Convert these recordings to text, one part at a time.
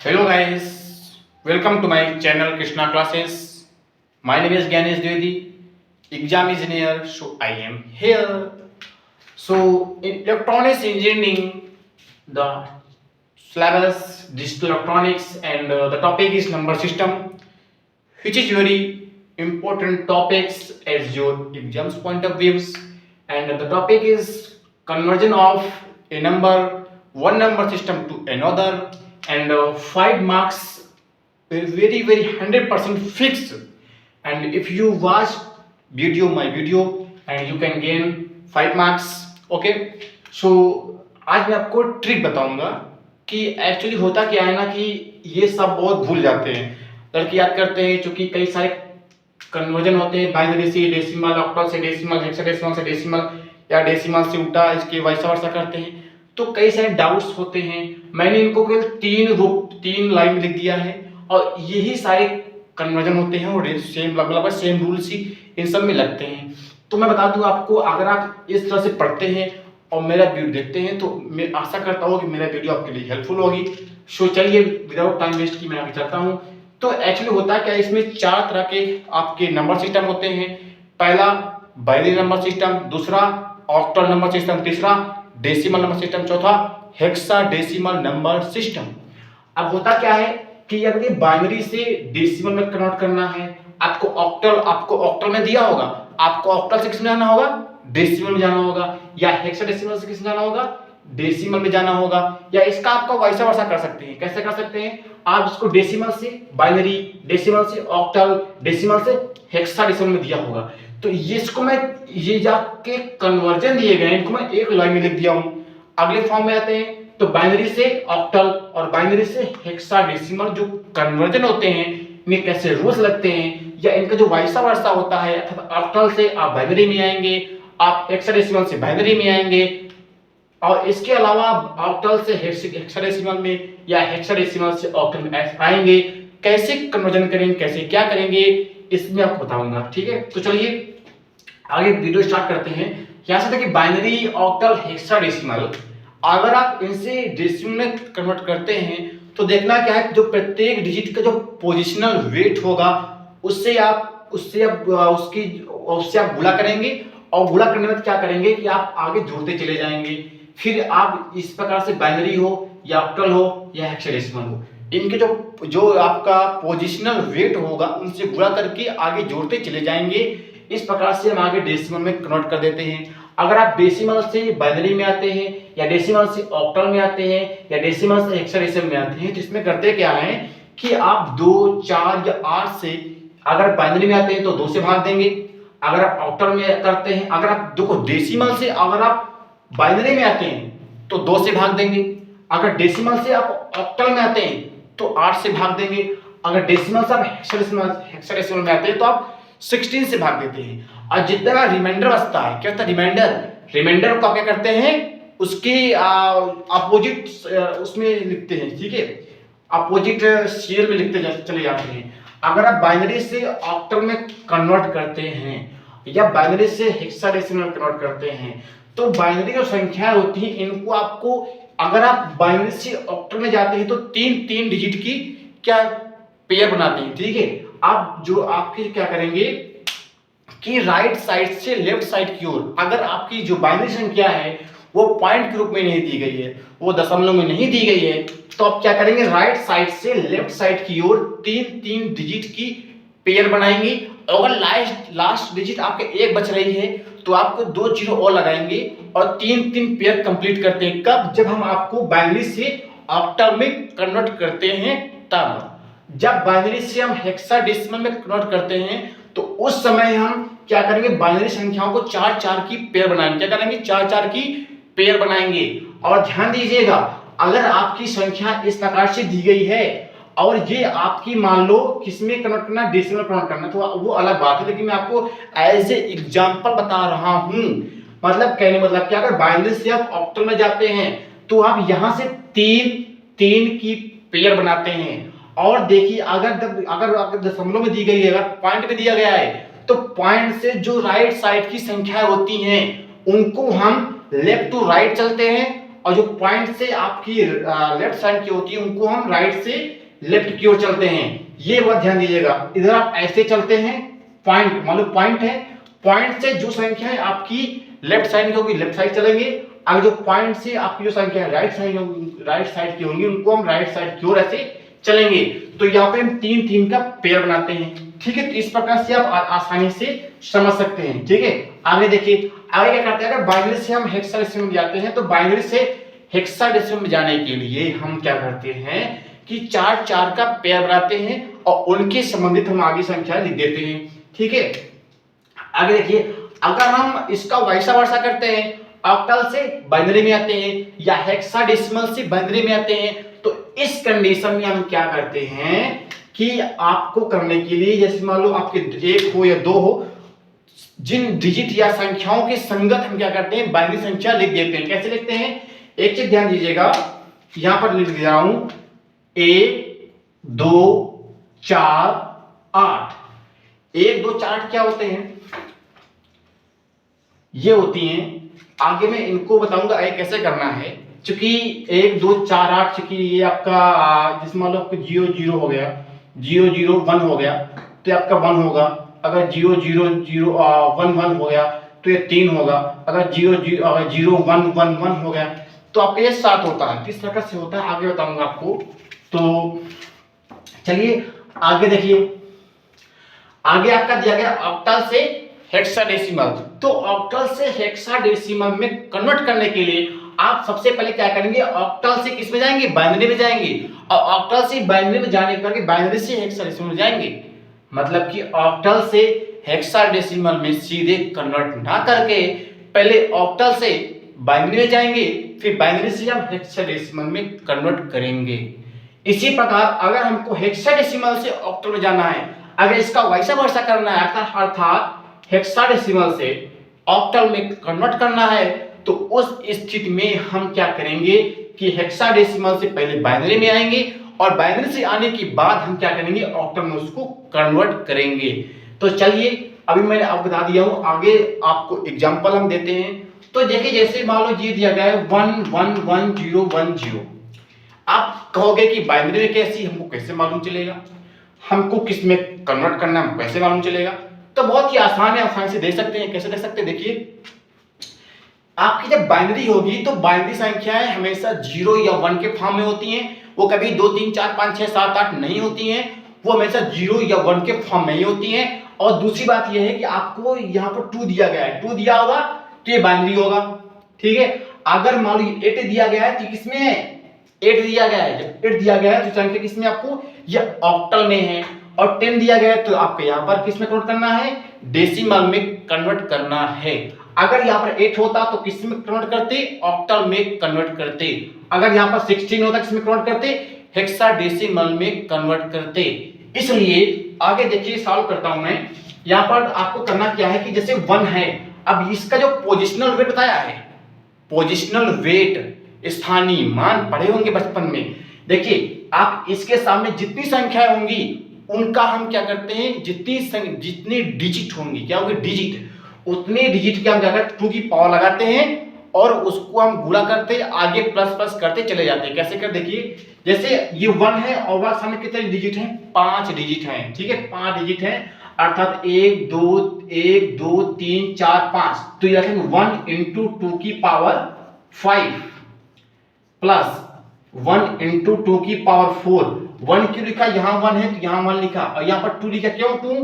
Hello guys, welcome to my channel Krishna Classes. My name is Ganesh Dwivedi, exam engineer, so I am here. So in electronics engineering, the syllabus digital electronics and the topic is number system, which is very important topics as your exams point of views, and the topic is conversion of a number one number system to another, and 5 marks very 100% fixed. And if you watch my video and you can gain 5 marks. Okay, सो आज मैं आपको trick बताऊंगा कि actually होता क्या है ना कि ये सब बहुत भूल जाते हैं लड़के, याद करते हैं क्योंकि कई सारे कन्वर्जन होते हैं बाइनरी से डेसिमल, ऑक्टल से डेसिमल, हेक्साडेसिमल से डेसिमल या डेसिमल से उल्टा इसके वाइस वर्सा करते हैं, तो कई सारे डाउट्स होते हैं। मैंने इनको केवल 3 लाइन लिख दिया है और यही सारे कन्वर्जन होते हैं और सेम लगभग सेम रूल्स ही इन सब में लगते हैं। तो मैं बता दूं आपको, अगर आप इस तरह से पढ़ते हैं और मेरा वीडियो देखते हैं तो मैं आशा करता हूँ कि मेरा वीडियो आपके लिए हेल्पफुल होगी। सो चलिए विदाउट टाइम वेस्ट की मैं आगे चलता हूँ। तो एक्चुअली होता क्या है, इसमें 4 तरह के आपके नंबर सिस्टम होते हैं। पहला बाइनरी नंबर सिस्टम, दूसरा ऑक्टल नंबर सिस्टम, तीसरा डेसिमल नंबर सिस्टम, चौथा हेक्साडेसिमल नंबर सिस्टम। अब होता क्या है कि अगर ये बाइनरी से डेसिमल में कन्वर्ट करना है, आपको ऑक्टल में दिया होगा, आपको ऑक्टल से किसमें जाना होगा, डेसिमल में जाना होगा, या हेक्साडेसिमल से किसमें जाना होगा, डेसिमल में जाना होगा, या इसका आपका वाइस वर्सा कर सकते हैं। कैसे कर सकते हैं, आप इसको डेसिमल से बाइनरी, डेसिमल से ऑक्टल, डेसिमल से हेक्साडेसिमल में दिया होगा। तो ये इसको मैं ये जाके कन्वर्जन दिए गए इनको मैं एक लाइन में लिख दिया हूं। अगले फॉर्म में आते हैं तो बाइनरी से ऑक्टल और बाइनरी से हेक्साडेसिमल जो कन्वर्जन होते हैं, इनमें कैसे रूल्स लगते हैं, या इनका जो वाइस वर्सा होता है, अर्थात ऑक्टल से आप बाइनरी में आएंगे, आप हेक्साडेसिमल से बाइनरी में आएंगे, और इसके अलावा ऑक्टल से हेक्साडेसिमल में या हेक्साडेसिमल से ऑक्टल में आएंगे। कैसे कन्वर्जन करेंगे, कैसे क्या करेंगे, इसमें आपको बताऊंगा। ठीक है, तो चलिए आगे वीडियो स्टार्ट करते हैं। यहां से देखिए बाइनरी, ऑक्टल, हेक्साडेसिमल, अगर आप इनसे डेसिमल में कन्वर्ट करते हैं तो देखना क्या है, जो प्रत्येक डिजिट का जो पोजिशनल वेट होगा उससे आप गुणा करेंगे, और गुणा करने में क्या करेंगे कि आप आगे जोड़ते चले जाएंगे। फिर आप इस प्रकार से बाइनरी हो या ऑक्टल हो या हेक्साडेसिमल हो, इनके जो आपका पोजिशनल वेट होगा उनसे गुणा करके आगे जोड़ते चले जाएंगे। इस प्रकार से हम आगे डेसिमल में कन्वर्ट कर देते हैं। अगर आप डेसिमल से बाइनरी में आते हैं, या डेसिमल से ऑक्टल में आते हैं, या डेसिमल से हेक्साडेसिमल में आते हैं, तो इसमें करते क्या है कि आप 2, 4 या 8 से, अगर बाइनरी में आते हैं तो 2 से भाग देंगे, अगर आप ऑक्टल में करते हैं, अगर आप देखो डेसिमल से अगर आप बाइनरी में आते हैं तो 2 से भाग देंगे, अगर डेसिमल से आप ऑक्टल में आते हैं तो 8 से भाग देंगे, अगर डेसिमल से आप हेक्साडेसिमल में आते हैं तो आप 16 से भाग देते हैं। और जितना रिमाइंडर बचता है, क्या होता है रिमाइंडर को आप क्या करते हैं, उसके अपोजिट उसमें लिखते हैं। ठीक है, अपोजिट शेयर में लिखते चले जाते हैं। अगर आप बाइनरी से ऑक्टल में कन्वर्ट करते हैं या बाइनरी से हेक्साडेसिमल में कन्वर्ट करते हैं, तो बाइनरी जो संख्या होती है इनको आपको, अगर आप बाइनरी से ऑक्टल में जाते हैं तो 3 डिजिट की क्या पेयर बनाते हैं। ठीक है, आप जो आपके क्या करेंगे कि राइट साइड से लेफ्ट साइड की ओर, अगर आपकी जो बाइनरी संख्या है वो पॉइंट के रूप में नहीं दी गई है, वो दशमलव में नहीं दी गई है, तो आप क्या करेंगे, राइट साइड से लेफ्ट साइड की ओर 3 डिजिट की पेयर बनाएंगे। अगर लास्ट डिजिट आपके 1 बच रही है तो आपको 2 जीरो और लगाएंगे और 3 पेयर कंप्लीट करते हैं। कब, जब हम आपको बाइनरी से ऑक्टल में कन्वर्ट करते हैं तब। जब बाइनरी से हम हेक्साडेसिमल में कन्वर्ट करते हैं तो उस समय हम क्या करेंगे, बाइनरी संख्याओं को 4 की पेयर बनाएंगे। क्या करेंगे, 4 की पेयर बनाएंगे। और ध्यान दीजिएगा, अगर आपकी संख्या इस प्रकार से दी गई है और ये आपकी मान लो किसमें कन्वर्ट करना, डेसिमल कन्वर्ट करना, तो वो अलग बात है, लेकिन मैं आपको एज ए एग्जांपल बता रहा हूं। मतलब कहने मतलब कि अगर बाइनरी से आप ऑक्टल में जाते हैं तो आप यहां से 3 की पेयर बनाते हैं। और देखिए अगर दशमलव में दी गई है, अगर पॉइंट में दिया गया है, तो पॉइंट से जो राइट साइड की संख्या होती हैं उनको हम लेफ्ट टू राइट चलते हैं, और जो पॉइंट से आपकी लेफ्ट साइड की होती है उनको हम राइट से लेफ्ट की ओर चलते हैं। ये बात ध्यान दीजिएगा। इधर आप ऐसे चलते हैं, पॉइंट मान लो पॉइंट है, पॉइंट से जो संख्या है आपकी लेफ्ट साइड की होगी लेफ्ट साइड चलेंगे, अगर जो पॉइंट से आपकी जो संख्या है राइट साइड की होंगी उनको हम राइट साइड की ओर ऐसे चलेंगे। तो यहाँ पे हम 3 3 का पेयर बनाते हैं। ठीक है, तो इस प्रकार से आप आसानी से समझ सकते हैं। ठीक है, आगे देखिए, आगे क्या करते हैं, अगर बाइनरी से हम हेक्साडेसिमल में जाते हैं तो बाइनरी से हेक्साडेसिमल में जाने के लिए हम क्या करते हैं कि 4 4 का पेयर बनाते हैं और उनके संबंधित हम आगे संख्या लिख देते हैं। ठीक है, आगे देखिए, अगर हम इसका वैसा वर्षा करते हैं, ऑक्टल से बाइनरी में आते हैं या हेक्साडेसिमल से बाइनरी में आते हैं, तो इस कंडीशन में हम क्या करते हैं कि आपको करने के लिए, जैसे मान लो आपके 1 हो या 2 हो, जिन डिजिट या संख्याओं के संगत हम क्या करते हैं बाइनरी संख्या लिख देते हैं। कैसे लिखते हैं, एक चीज ध्यान दीजिएगा, यहां पर लिख दे रहा हूं 1 2 4 8। 1 2 4 8 क्या होते हैं, ये होती हैं। आगे मैं इनको बताऊंगा कैसे करना है, क्योंकि 1 2 4 8, क्योंकि ये आपका जिसमें मान लो आपका 0 0 हो गया, 0 0 1 हो गया तो ये आपका 1 होगा। अगर 0 0 0 1 1 हो गया तो ये 3 होगा। अगर 0 0 1 1 1 हो गया तो आपका ये 7 होता है। किस प्रकार से होता है आगे बताऊंगा आपको। तो चलिए आगे देखिए, आगे आपका दिया गया ऑक्टल से हेक्साडेसिमल। तो ऑक्टल से हेक्साडेसिमल में कन्वर्ट करने के लिए आप सबसे पहले क्या करेंगे, ऑक्टल से किस में जाएंगे, बाइनरी में जाएंगे, और ऑक्टल से बाइनरी में जाने के बाद बाइनरी से हेक्साडेसिमल में जाएंगे। मतलब कि ऑक्टल से हेक्साडेसिमल में सीधे कन्वर्ट ना करके पहले ऑक्टल से बाइनरी में जाएंगे, फिर बाइनरी से हम हेक्साडेसिमल में कन्वर्ट करेंगे। इसी प्रकार अगर हमको हेक्साडेसिमल से ऑक्टल में जाना है, अगर इसका वैसा वर्षा करना है अर्थात हेक्साडेसिमल से ऑक्टल में कन्वर्ट करना है, तो उस स्थिति में हम क्या करेंगे कि हेक्साडेसिमल से पहले बाइनरी में आएंगे और बाइनरी से आने के बाद हम क्या करेंगे, ऑक्टल में उसको कन्वर्ट करेंगे। तो चलिए अभी मैंने आपको बता दिया हूं, आगे आपको एग्जांपल हम देते हैं। तो देखिए, जैसे मान लो ये दिया गया है 1 1 1 0 1 0। आप कहोगे कि बाइनरी में कैसी, हमको कैसे मालूम चलेगा, हमको किस में कन्वर्ट करना है कैसे मालूम चलेगा। तो बहुत ही आसान है, आसानी से देख सकते हैं। कैसे देख सकते हैं, देखिए, आपकी जब बाइनरी होगी तो बाइनरी संख्याएं हमेशा 0 या 1 के फॉर्म में होती हैं। वो कभी 2 3 4 5 6 7 8 नहीं होती हैं, वो हमेशा 0 या 1 के फॉर्म में ही होती हैं। और दूसरी बात यह है कि आपको यहाँ पर 2 दिया गया है, 2 दिया होगा तो ये बाइनरी होगा। ठीक है, अगर मान लो 8 दिया गया है तो किसमें है, 8 दिया गया है। जब 8 दिया गया है तो संख्या किसमें, आपको ये ऑक्टल में है। और 10 दिया गया है तो आपको यहाँ पर किसमें कन्वर्ट करना है, डेसिमल में कन्वर्ट करना है। अगर यहाँ पर 8 होता तो किस में कन्वर्ट करते, ऑक्टल में कन्वर्ट करते। अगर यहाँ पर 16 होता किस में कन्वर्ट करते, हेक्साडेसिमल में कन्वर्ट करते। इसलिए आगे देखिए, सॉल्व करता हूं मैं। यहाँ पर आपको करना क्या है कि जैसे 1 है, अब इसका जो पोजिशनल वेट बताया है, पोजिशनल वेट स्थानीय मान पढ़े होंगे बचपन में। देखिए, आप इसके सामने जितनी संख्याएं होंगी उनका हम क्या करते हैं, जितनी डिजिट होंगी, क्या होंगे, डिजिट, उतने डिजिट के हम क्या करते हैं 2 की पावर लगाते हैं और उसको हम गुणा करते हैं, आगे प्लस प्लस करते चले जाते हैं। कैसे कर, देखिए, जैसे ये 1 है और वहां सामने कितने डिजिट हैं, 5 डिजिट हैं। ठीक है, 5 डिजिट हैं, अर्थात 1 2 3 4 5। तो ये रखेंगे 1 इंटू 2 की पावर 5 प्लस 1 इंटू 2 की पावर 4। 1 क्यों लिखा, यहां 1 है तो यहां 1 लिखा, और यहां पर 2 लिखा, क्यों 2,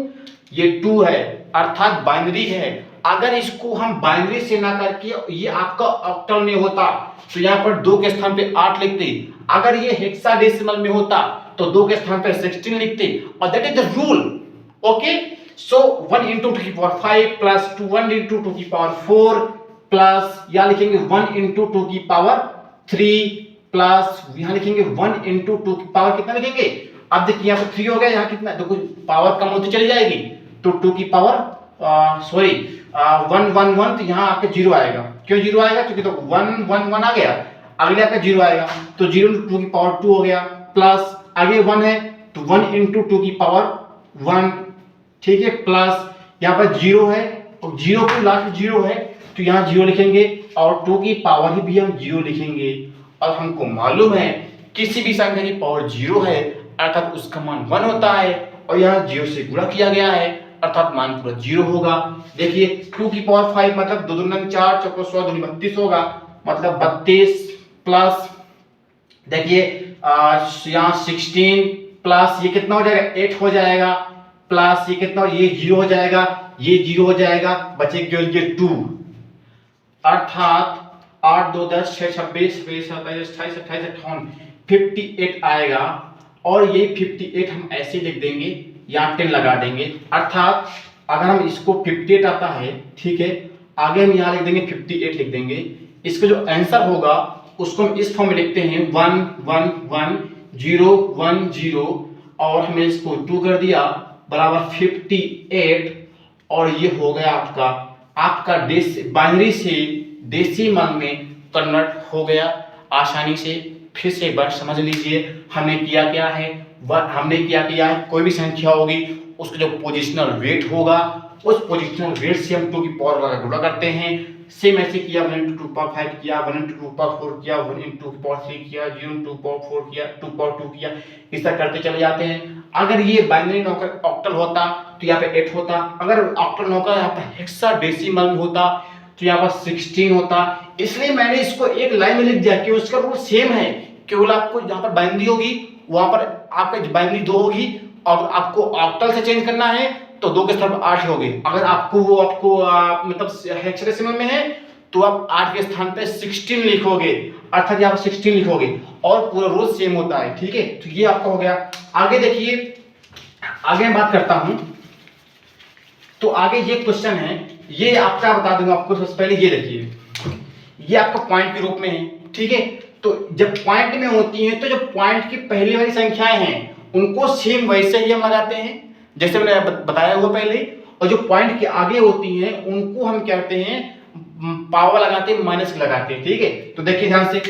ये 2 है अर्थात बाइनरी है। अगर इसको हम बाइनरी से ना करके ये आपका ऑक्टल में होता तो यहाँ पर 2 के स्थान पे 8 लिखते। अगर ये हेक्साडेसिमल में होता तो 2 के स्थान पे 16 लिखते, और that is the rule. Okay, so 1 into 2 की पावर 5 प्लस 1 इंटू 2 की पावर 4 प्लस यहाँ लिखेंगे 1 इंटू 2 की पावर 3 प्लस यहाँ लिखेंगे 1 इंटू 2 की पावर कितना लिखेंगे। अब देखिए, यहाँ पर 3 हो गया, यहाँ कितना, देखो पावर कम होती चली जाएगी तो 2 की पावर 1 1 1, तो यहाँ आपका 0 आएगा। क्यों 0 आएगा, क्योंकि तो 1 1 1 आ गया, अगले आपका 0 आएगा, तो 0 इंटू 2 की पावर 2 हो गया, प्लस आगे 1 है तो 1 इंटू 2 की पावर 1। ठीक है, प्लस यहाँ पर 0 है और 0 को लास्ट 0 है तो यहाँ 0 लिखेंगे, और 2 की पावर ही भी हम 0 लिखेंगे। और हमको मालूम है किसी भी संख्या की पावर 0 है अर्थात उसका मान 1 होता है, और यहाँ 0 से गुणा किया गया है अर्थात मान पूरा 0 होगा। देखिए 2 की पावर 5 मतलब 2 दूनी 4, चौको 16, दूनी 32 होगा, मतलब 32 प्लस देखिए यहाँ 16 प्लस ये कितना हो जाएगा 8 हो जाएगा, प्लस ये कितना ये 0 हो जाएगा, ये 0 हो जाएगा, बचेगा ये 2 अर्थात 8 2 10 6 26 27 27 28 28 58 58 आएगा। और ये 58 हम ऐसे लिख देंगे, यहाँ 10 लगा देंगे अर्थात अगर हम इसको 58 आता है, ठीक है, आगे हम यहाँ लिख देंगे 58 लिख देंगे। इसका जो आंसर होगा उसको हम इस फॉर्म में लिखते हैं 1 1 1 0 1 0 और हमने इसको 2 कर दिया बराबर 58 और ये हो गया आपका बाइनरी से डेसिमल में कन्वर्ट हो गया आसानी से। फिर से एक बार समझ लीजिए हमने किया क्या है, कोई भी संख्या होगी उसका जो पोजिशनल वेट होगा उस पोजिशनल वेट से हम 2 की पावर का गुणा करते हैं। सेम ऐसे किया 1 into 2 power 5 किया, 1 into 2 power 4 किया, 1 into 2 power 3 किया, 0 into 2 power 4 किया, 2 power 2 किया, इस तरह करते चले जाते हैं। अगर ये बाइनरी नंबर ऑक्टल होता तो यहाँ पे 8 होता, अगर ऑक्टल नंबर यहाँ पे हेक्साडेसिमल में होता तो यहाँ पर 16 होता। इसलिए मैंने इसको एक लाइन में लिख दिया कि उसका रूल सेम है, केवल आपको जहाँ पर बाइनरी होगी वहां पर आपका बाइनरी 2 होगी और आपको ऑक्टल से चेंज करना है तो 2 के स्थान पर 8 होगी। अगर आपको मतलब हेक्साडेसिमल में है तो आप 8 के स्थान पे 16 लिखोगे अर्थात यहाँ पर 16 लिखोगे और पूरा रूल सेम होता है, ठीक है। तो ये आपका हो गया। आगे देखिए, आगे मैं बात करता हूं तो आगे ये क्वेश्चन है, ये आपका बता दूंगा आपको। सबसे पहले ये देखिए, ये आपका पॉइंट के रूप में है, ठीक है। तो जब पॉइंट में होती है तो जो पॉइंट की पहली वाली संख्याएं हैं उनको सेम वैसे ही हम लगाते हैं जैसे मैंने बताया हुआ पहले, और जो पॉइंट के आगे होती हैं उनको हम कहते हैं पावर लगाते हैं, माइनस लगाते हैं, ठीक है। तो देखिए ध्यान से,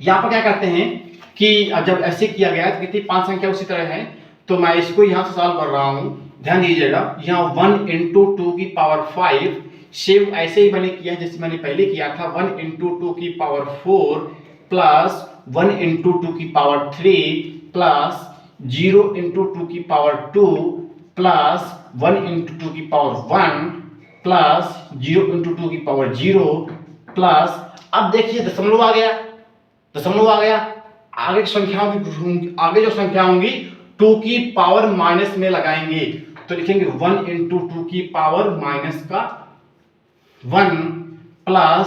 यहाँ पर क्या करते हैं कि जब ऐसे किया गया तो कितनी 5 संख्या उसी तरह है, तो मैं इसको यहाँ से सॉल्व कर रहा हूँ। ध्यान दीजिएगा, यहाँ 1 into 2 की पावर 5 सेव ऐसे ही मैंने किया जैसे मैंने पहले किया था, 1 into 2 की पावर 4 प्लस 1 into 2 की पावर 3 प्लस 0 into 2 की पावर 2 प्लस 1 into 2 की पावर 1 प्लस 0 into 2 की पावर 0 प्लस, अब देखिए दशमलव आ गया। आगे जो संख्या होंगी 2 की पावर माइनस में लगाएंगे तो लिखेंगे 1 into 2 की पावर माइनस का 1 प्लस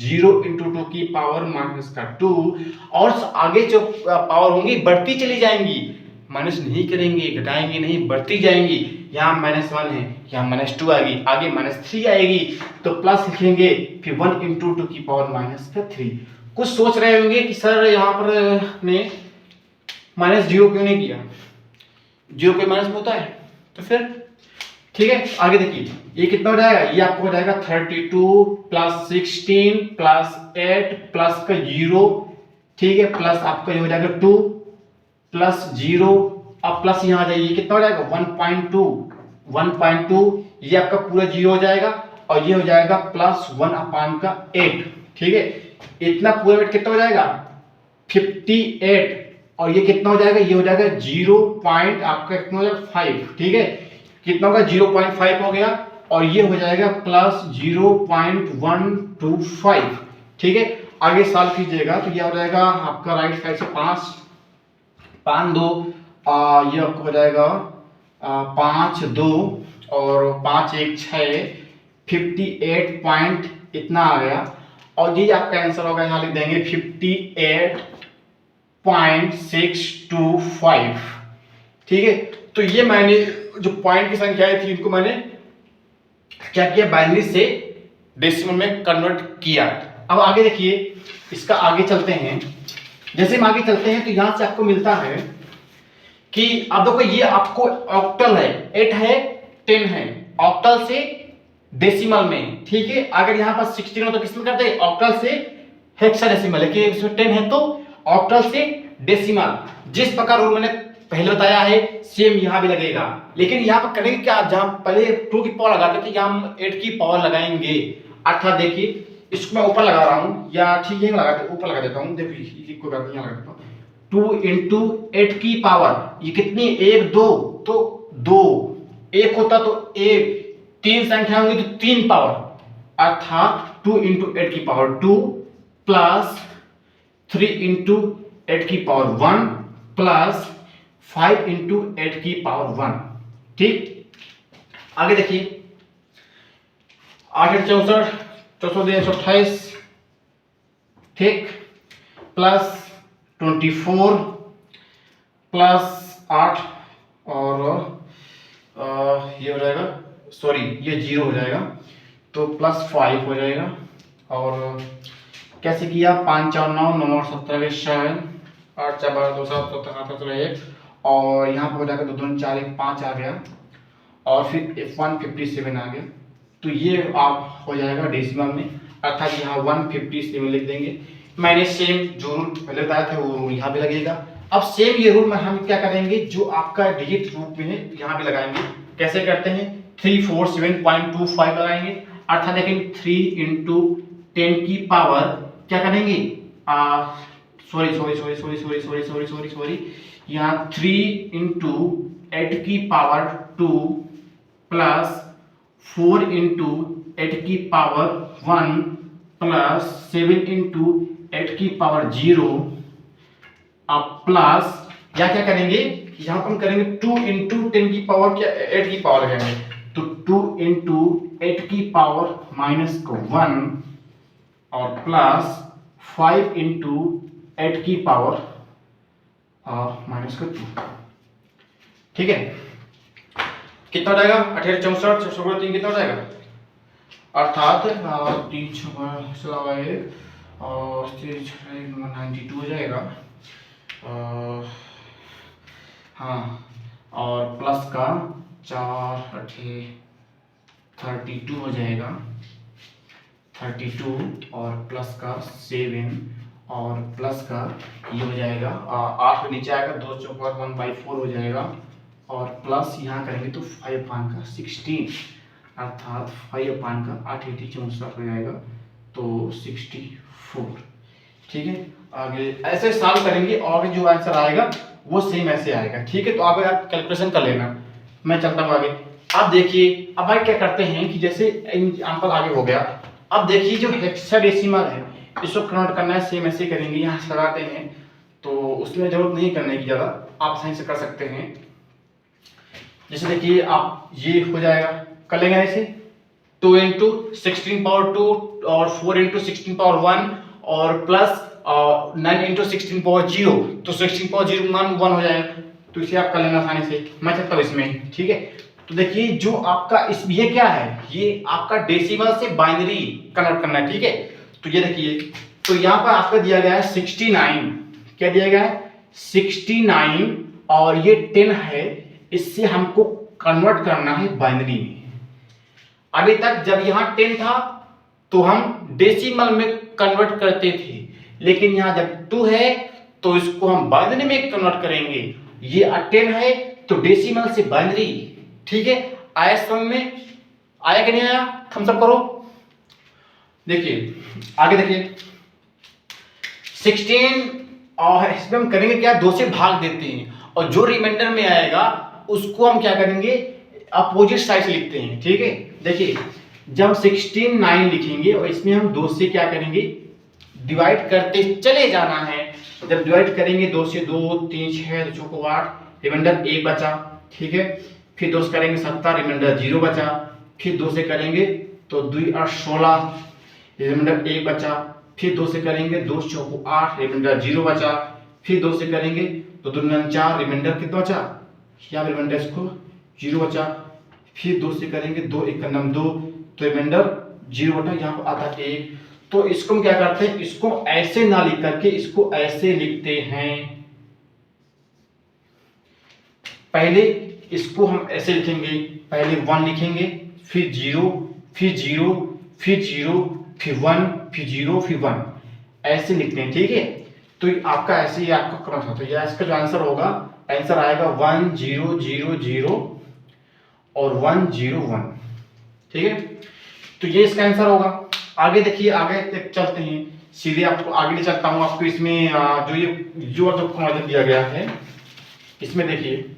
0 into 2 की पावर माइनस का 2, और आगे जो पावर होंगी बढ़ती चली जाएंगी, माइनस नहीं करेंगे, घटाएंगे नहीं, बढ़ती जाएंगी। यहाँ -1 है, यहाँ -2 आएगी, आगे -3 आएगी तो प्लस लिखेंगे, फिर 1 into 2 की पावर माइनस का 3। कुछ सोच रहे होंगे कि सर यहाँ पर ने -0 क्यों नहीं किया, 0 कोई माइनस में होता है तो फिर ठीक है। आगे देखिए ये कितना हो जाएगा, ये आपको हो जाएगा 32 प्लस 16 प्लस 8 प्लस का 0, ठीक है, प्लस आपका ये हो जाएगा 2 प्लस 0, अब प्लस यहाँ आ जाइए, कितना हो जाएगा 1.2, ये आपका पूरा 0 हो जाएगा और ये हो जाएगा प्लस 1/8, ठीक है। इतना पूरा वेट कितना हो जाएगा 58, और ये कितना हो जाएगा, ये हो जाएगा 0. आपका कितना हो जाएगा 5, ठीक है, कितना होगा 0.5 हो गया, और ये हो जाएगा प्लस 0.125, ठीक है। आगे सॉल्व कीजिएगा तो ये हो जाएगा आपका राइट साइड से 5 2 ये आपको हो जाएगा 5 2 और 5 1 6 58 पॉइंट इतना आ गया, और ये आपका आंसर होगा, यहाँ लिख देंगे 58.625, ठीक है। तो ये मैंने जो पॉइंट की संख्याएं थी इनको मैंने क्या किया, बाइनरी से डेसिमल में कन्वर्ट किया। अब आगे देखिए, इसका आगे चलते हैं। जैसे हम आगे चलते हैं तो यहां से आपको मिलता है कि अब देखो ये आपको ऑक्टल है, 8 है 10 है, ऑक्टल से डेसिमल में, ठीक है। अगर यहाँ पर 16 हो तो किस में करते हैं, ऑक्टल से हेक्साडेसिमल, लेकिन इसमें 10 है तो ऑक्टल से डेसिमल। जिस प्रकार रूल मैंने पहले बताया है सेम यहाँ भी लगेगा, लेकिन यहाँ पर करेंगे क्या, जहां पहले 2 की पावर लगाते थे यहाँ हम 8 की पावर लगाएंगे। अर्थात देखिए इसको मैं ऊपर लगा रहा हूँ, या ठीक है लगा दे, ऊपर लगा देता हूँ। देखो ये कोई बात नहीं, लगा देता हूँ। 2 इंटू 8 की पावर, ये कितनी, 1 2, तो 2 1 होता तो 1, 3 संख्या होंगी तो 3 पावर, अर्थात 2 इंटू 8 की पावर 2 प्लस 3 इंटू 8 की पावर 1 प्लस 5 इंटू 8 की पावर 1। ठीक, आगे देखिए 8 8 64, 428, ठीक, प्लस 24 प्लस 8 और ये हो जाएगा, सॉरी ये 0 हो जाएगा, तो प्लस 5 हो जाएगा। और कैसे किया, 5 4 9 9 और 17 7, 8 4 12 2 7 7 8 1, और यहाँ पर हो जाएगा 2 2 4 1 5 आ गया, और फिर 157 आ गया। तो ये आप हो जाएगा डेसिमल में, अर्थात यहाँ 157 लिख देंगे। मैंने सेम जो रूल पहले बताया था वो यहाँ भी लगेगा। अब सेम ये रूल में हम क्या करेंगे, जो आपका डिजिट रूप में है यहाँ भी लगाएंगे। कैसे करते हैं, 347.25 लगाएंगे, अर्थात देखेंगे 3 इंटू 10 की पावर क्या करेंगे, सॉरी यहाँ 3 इंटू 8 की पावर 2 प्लस 4 इंटू 8 की पावर 1 प्लस 7 इंटू 8 की पावर 0, अब प्लस या क्या करेंगे, यहाँ पर हम करेंगे 2 इंटू 10 की पावर क्या 8 की पावर करेंगे, तो 2 इंटू 8 की पावर माइनस को 1 और प्लस 5 इंटू 8 की पावर माइनस को 2। ठीक है, कितना हो जाएगा, 18 64 64 3 कितना हो जाएगा, अर्थात 3 और 92 हो जाएगा। हाँ, और प्लस का 4 32 हो जाएगा, 32 और प्लस का 7 और प्लस का ये हो जाएगा 8 नीचे आएगा, 2 चौका 1/4 हो जाएगा, और प्लस यहाँ करेंगे तो 5 अपान का 16, अर्थात 5 अपान का 8 8 64 हो जाएगा, तो 64। ठीक है, आगे ऐसे सॉल्व करेंगे और जो आंसर आएगा वो सेम ऐसे आएगा। ठीक है, तो आगे आप कैलकुलेशन कर लेना, मैं चलता हूँ आगे। अब देखिए, अब भाई क्या करते हैं कि जैसे एग्जांपल आगे हो गया, अब देखिए जो हेक्साडेसिमल है इसको कन्वर्ट करना है, सेम ऐसे करेंगे, यहाँ से लगाते हैं, तो उसमें जरूरत नहीं करने की ज़्यादा, आप सही से कर सकते हैं। जैसे देखिए आप ये हो जाएगा, कर लेंगे ऐसे 2 इंटू 16 पावर 2 और 4 इंटू 16 पावर 1 और प्लस 9 इंटू 16 पावर 0, तो 16 पावर 0 1 हो जाएगा, तो इसे आप कर लेना आसानी से, मैं चलता हूँ इसमें। ठीक है, तो देखिए जो आपका इस ये क्या है, ये आपका डेसिमल से बाइनरी कन्वर्ट करना है। ठीक है, तो ये देखिए, तो यहाँ पर आपका दिया गया है 69, क्या दिया गया है 69, और ये 10 है, इससे हमको कन्वर्ट करना है बाइनरी में। अभी तक जब यहाँ 10 था तो हम डेसिमल में कन्वर्ट करते थे, लेकिन यहाँ जब 2 है तो इसको हम बाइनरी में कन्वर्ट करेंगे। ये 10 है तो डेसिमल से बाइनरी। ठीक है, आया समझ में, आया कि नहीं आया, थम्स अप करो। देखिए आगे देखिए 16, और इसमें हम करेंगे क्या, 2 से भाग देते हैं, और जो रिमाइंडर में आएगा उसको हम क्या करेंगे, अपोजिट साइड से लिखते हैं। ठीक है, देखिए जब 16 9 लिखेंगे और इसमें हम 2 से क्या करेंगे, डिवाइड करते चले जाना है। जब डिवाइड करेंगे 2 से 2 3 6 2 को 8, रिमाइंडर 1 बचा। ठीक है, फिर 2 से करेंगे 17, रिमाइंडर 0 बचा। फिर 2 से करेंगे तो 2 8 16, रिमाइंडर 1 बचा। फिर 2 से करेंगे 2 चौको 8, रिमाइंडर 0 बचा। फिर 2 से करेंगे तो 2 9 4, रिमाइंडर कितना बचा, यहाँ रिमाइंडर इसको 0 बचा। फिर 2 से करेंगे 2 1 2, तो रिमाइंडर 0 बटा, यहाँ पर आता 1। तो इसको हम क्या करते हैं, इसको ऐसे ना लिख करके इसको ऐसे लिखते हैं। पहले इसको हम ऐसे लिखेंगे, पहले 1 लिखेंगे, फिर 0, फिर 0, फिर 0, फिर 1, फिर 0, फिर 1, ऐसे लिखते हैं। ठीक है, तो आपका ऐसे ही आपका क्रम होता है। या इसका जो आंसर होगा, आंसर आएगा 1 0 0 0 और 1 0 1। ठीक है, तो ये इसका आंसर होगा। आगे देखिए, आगे चलते हैं, सीधे आपको आगे ले चलता हूँ आपको। इसमें जो ये जो कन्वर्जन दिया गया है इसमें देखिए,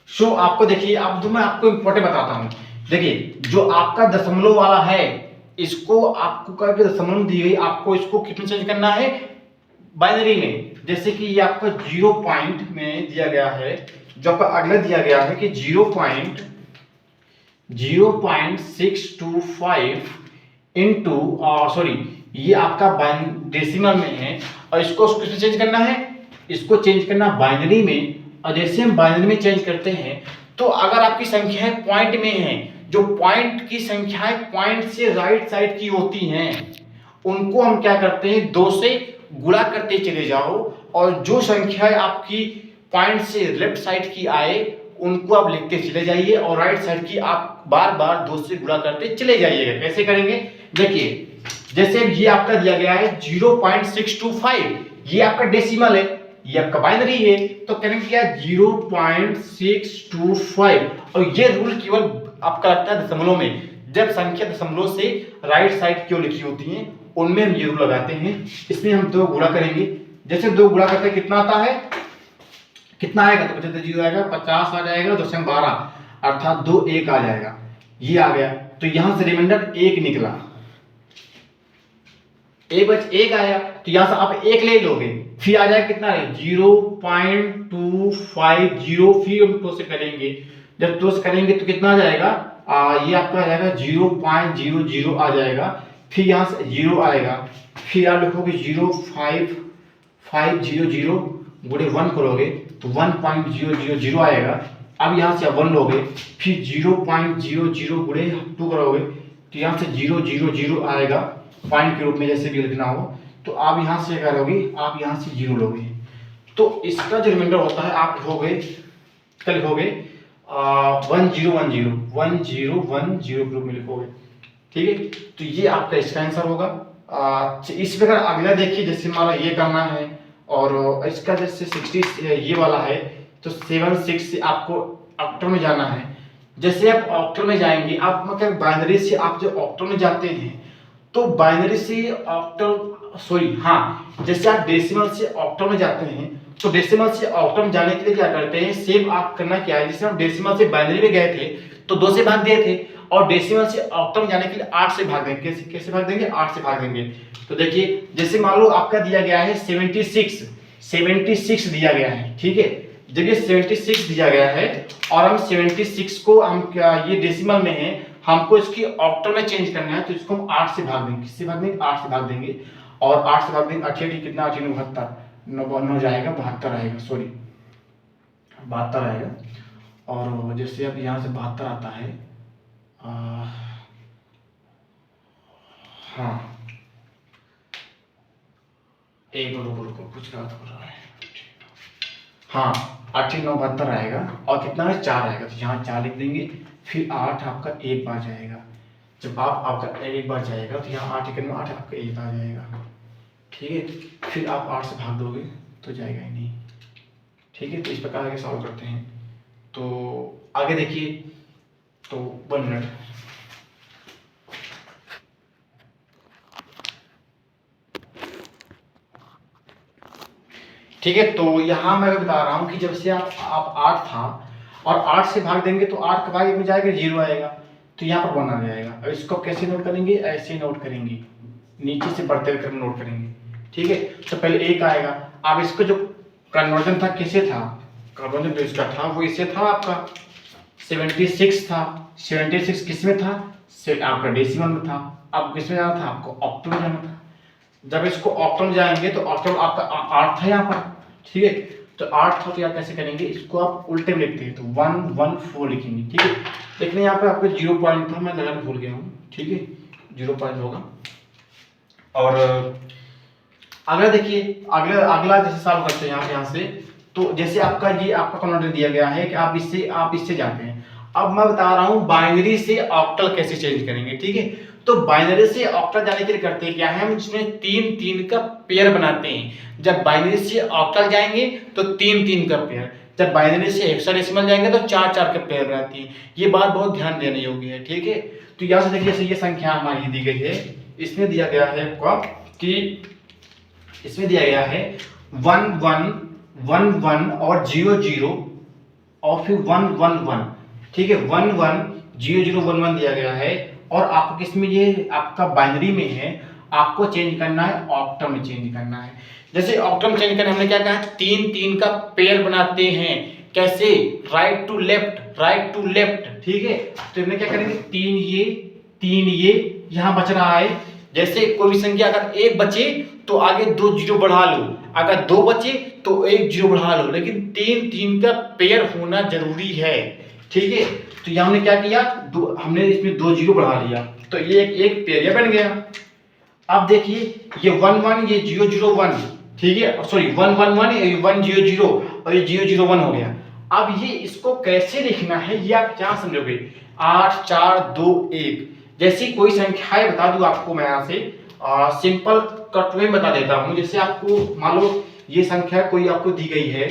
सो आपको देखिए, अब जो मैं आपको इंपॉर्टेंट बताता हूँ, देखिए जो आपका दशमलव वाला है इसको आपको करके दशमलव दी गई, आपको इसको कितने चेंज करना है, बाइनरी में। जैसे कि ये आपका 0 पॉइंट में दिया गया है, जो आपका अगला दिया गया है कि 0.0625 इंटू, सॉरी ये आपका डेसिमल में है, और इसको किसमें चेंज करना है, इसको चेंज करना बाइनरी में। और जैसे हम बाइनरी में चेंज करते हैं तो अगर आपकी संख्याएं पॉइंट में हैं, जो पॉइंट की संख्याएं पॉइंट से राइट साइड की होती हैं उनको हम क्या करते हैं, 2 से गुणा करते चले जाओ, और जो संख्याएं आपकी पॉइंट से लेफ्ट साइड की आए उनको आप लिखते चले जाइए, और राइट साइड की आप बार बार 2 से गुणा करते चले जाइएगा। कैसे करेंगे, देखिए जैसे ये आपका दिया गया है 0.625, ये आपका डेसिमल है, ये आपका बाइनरी है, तो करेंगे क्या 0.625, और ये रूल केवल आपका लगता है दशमलव में, जब संख्या दशमलव से राइट साइड की ओर लिखी होती है उनमें हम ये रूल लगाते हैं। इसमें हम 2 गुणा करेंगे, जैसे 2 गुणा करते हैं कितना आता है, कितना आएगा, तो 75 जीरो आएगा, 50 आ जाएगा, 212 अर्थात 2 1 आ जाएगा, ये आ गया। तो यहां से रिमाइंडर 1 निकला, 1 आया, तो यहां से आप 1 ले लोगे, फिर आ जाएगा कितना है 0.250, फिर हम 2 से करेंगे, जब 2 से करेंगे तो कितना आ जाएगा, ये आपका आ जाएगा 0.00 आ जाएगा, फिर यहाँ से 0 आएगा, फिर आप लिखोगे 0.5500 गुणे 1 करोगे तो 1.000 आएगा। अब यहाँ से 1 लोगे, फिर 0.00 गुणे 2 करोगे तो यहाँ से 000 आएगा पॉइंट के रूप में, जैसे भी लिखना हो। तो आप यहाँ से क्या करोगे, आप यहाँ से 0 लोगे, तो इसका जो रिमाइंडर होता है आप लिखोगे, क्या लिखोगे 1010 के रूप में लिखोगे, ठीक है। तो ये आपका इसका आंसर होगा। इस प्रकार अगला देखिए, जैसे हमारा ये करना है, और इसका जैसे 60 ये वाला है, तो 76 से आपको ऑक्टल में जाना है। जैसे आप ऑक्टल में जाएंगे, आप मतलब बाइनरी से आप जो ऑक्टल में जाते हैं, तो बाइनरी से ऑक्टल, सॉरी हाँ, जैसे आप डेसिमल से ऑक्टल में जाते हैं, तो डेसिमल से ऑक्टल में जाने के लिए क्या करते हैं, सेम आप करना क्या है, जैसे हम डेसिमल से बाइनरी में गए थे तो 2 से भाग दिए थे, और डेसिमल से ऑक्टल में जाने के लिए 8 से भाग देंगे। कैसे भाग देंगे, 8 से भाग देंगे। तो देखिए जैसे मान लो आपका दिया गया है 76 दिया गया है, ठीक है। जब ये 76 दिया गया है और हम 76 को हम क्या, ये डेसिमल में है, हमको इसकी ऑक्टल में चेंज करना है, तो इसको हम 8 से भाग देंगे। किससे भाग देंगे, 8 से भाग देंगे, और 8 से भाग देंगे 8 कितना, 8 72 9 जाएगा, 72 आएगा, सॉरी 72 आएगा। और जैसे अब यहाँ से 72 आता है, हाँ एक रुको कुछ गलत हो रहा है, हाँ 8 9 72 आएगा, और कितना है 4 आएगा, तो यहाँ 4 लिख देंगे, फिर 8 आपका एक बार जाएगा, जब आपका एक बार जाएगा तो यहाँ 8 1 में 8 आपका एक आ जाएगा, ठीक है। फिर आप 8 से भाग दोगे तो जाएगा ही नहीं, ठीक है। तो इस प्रकार आगे सॉल्व करते हैं। तो आगे देखिए, तो 1 मिनट, ठीक है। तो यहाँ मैं बता रहा हूँ कि जब से आप 8 था, और 8 से भाग देंगे तो 8 का भाग में जाएगा 0 आएगा, तो यहाँ पर 1 आ जाएगा। और इसको कैसे नोट करेंगे, ऐसे नोट करेंगे, नीचे से बढ़ते हुए क्रम नोट करेंगे, ठीक है। तो पहले 1 आएगा, अब इसको जो कन्वर्जन था किसे था, कन्वर्जन जो इसका था वो इसे था, आपका 76 था, 76 किस में था, आपका डेसिमल में था। अब किस में जाना था, आपको ऑक्टल में जाना था। जब इसको ऑक्टल में जाएंगे तो ऑक्टल आपका 8 था यहाँ पर, ठीक है। तो 8 था, तो यहाँ कैसे करेंगे, इसको आप उल्टे में लिखते हैं, तो 114 लिखेंगे, ठीक है। देखने यहाँ पे आपका 0 पॉइंट था, मैं लगाना भूल गया हूँ, ठीक है, 0 पॉइंट होगा। और अगला देखिए, अगला जैसे सॉल्व करते हैं यहाँ से, तो जैसे आपका ये आपका कन्वर्जन दिया गया है कि आप इससे जाते हैं। अब मैं बता रहा हूँ बाइनरी से ऑक्टल कैसे चेंज करेंगे, ठीक है। तो बाइनरी से ऑक्टल जाने के लिए करते हैं क्या है, हम इसमें 3 3 का पेयर बनाते हैं। जब बाइनरी से ऑक्टल जाएंगे तो 3 3 का पेयर, जब बाइनरी से हेक्साडेसिमल जाएंगे तो 4 4 के पेयर बनाती है। ये बात बहुत ध्यान देने योग्य है, ठीक है। तो यहाँ से देखिए जैसे ये संख्या हमारी दी गई है, इसमें दिया गया है आपका कि इसमें दिया गया है 1 1 1 1 और 0 0 और फिर 1 1 1, ठीक है, 1 1 0 0 1 1 दिया गया है। और आपको किसमें, ये आपका बाइनरी में है, आपको चेंज करना है ऑक्टल में चेंज करना है। जैसे ऑक्टल में चेंज करना हमने क्या कहा, 3 3 का पेयर बनाते हैं, कैसे, राइट टू लेफ्ट, ठीक है। तो हमने क्या करेंगे, 3 ये यहाँ बच रहा है। जैसे कोई भी संख्या अगर 1 बचे तो आगे 2 जीरो बढ़ा लो, अगर 2 बचे तो 1 जीरो बढ़ा लो, लेकिन 3 3 का पेयर होना जरूरी है, ठीक है। तो यहाँ हमने क्या किया, हमने इसमें 2 जीरो बढ़ा लिया, तो ये एक पेयर बन गया। अब देखिए ये 1 1 ये 0 0 1, ठीक है, सॉरी 1 1 1 ये 1 0 0 और ये 0 0 1 हो गया। अब ये इसको कैसे लिखना है ये आप क्या समझोगे, 8 4 2 1 जैसी कोई संख्याएं बता दूं आपको मैं यहाँ से सिंपल कट में बता देता हूँ। जैसे आपको मान लो ये संख्या कोई आपको दी गई है,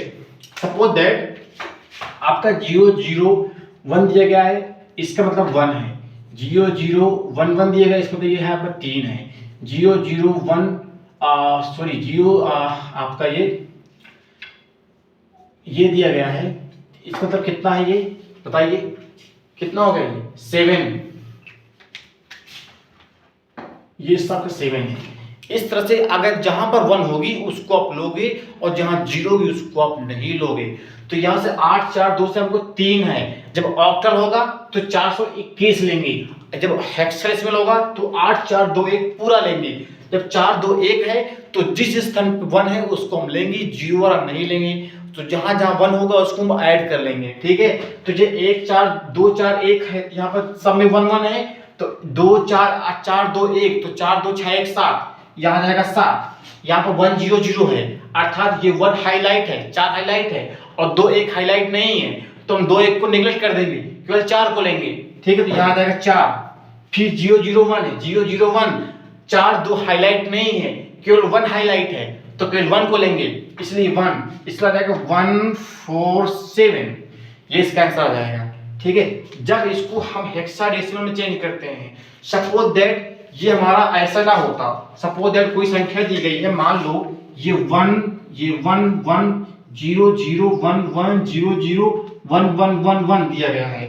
सपोज दैट आपका 0 0 1 दिया गया है, इसका मतलब 1 है, 0 0 1 1 दिया गया, इसका मतलब ये है आपका 3 है, 0 0 1 सॉरी 0 आपका ये दिया गया है, इसका मतलब कितना है, ये बताइए कितना हो गया, ये 7, ये सबका 7 है। इस तरह से अगर जहां पर 1 होगी उसको आप लोगे और जहां 0 होगी उसको आप नहीं लोगे। तो यहां से 8 4 2 से हमको 3 है, जब ऑक्टल होगा तो 421 लेंगे, जब हेक्साडेसिमल होगा तो 8 4 2 1 पूरा लेंगे, जब 4 2 1 है तो जिस स्थान पे 1 है उसको हम लेंगे, 0 वाला नहीं लेंगे। तो जहां जहां 1 होगा उसको हम ऐड कर लेंगे, ठीक है। तो ये 1 4 2 4 1 है, यहाँ पर सब में 1 1 है, तो 2 4 4 2 1, तो 4 2 6 1 7, यहाँ जाएगा 7, यहाँ पर 1 0 0 है, अर्थात ये 1 हाईलाइट है, 4 हाईलाइट है और 2 1 हाईलाइट नहीं है, तो हम 2 1 को निगलेक्ट कर देंगे, केवल 4 को लेंगे, ठीक है। तो यहाँ जाएगा 4, फिर 0 0 1 है, 0 0 1 4 2 हाईलाइट नहीं है, केवल 1 हाईलाइट है, तो केवल 1 को लेंगे, इसलिए 1, इसलिए जाएगा 1 4 7, ये इसका आंसर आ जाएगा, ठीक है। जब इसको हम हेक्साडेसिमल में चेंज करते हैं, सपोज दैट ये हमारा ऐसा ना होता, सपोज दैट कोई संख्या दी गई है, मान लो ये 1 1 0 0 1 1 0 0 1 1 1 1 दिया गया है,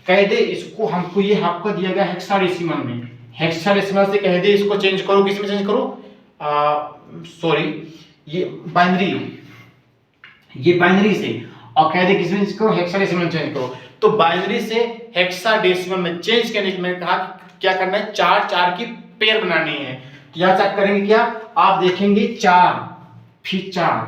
कह दे इसको हमको, ये आपका दिया गया हेक्साडेसिमल में, हेक्साडेसिमल से कह दे इसको चेंज करो, किस में चेंज करो, सॉरी ये बाइनरी से, और कह दे किस में चेंज करो, हेक्साडेसिमल में चेंज करो। तो बाइनरी से हेक्साडेसिमल में चेंज करने के मैंने कहा क्या करना है, 4 4 की पेयर बनानी है। तो यहाँ से करेंगे क्या, आप देखेंगे 4 फिर 4,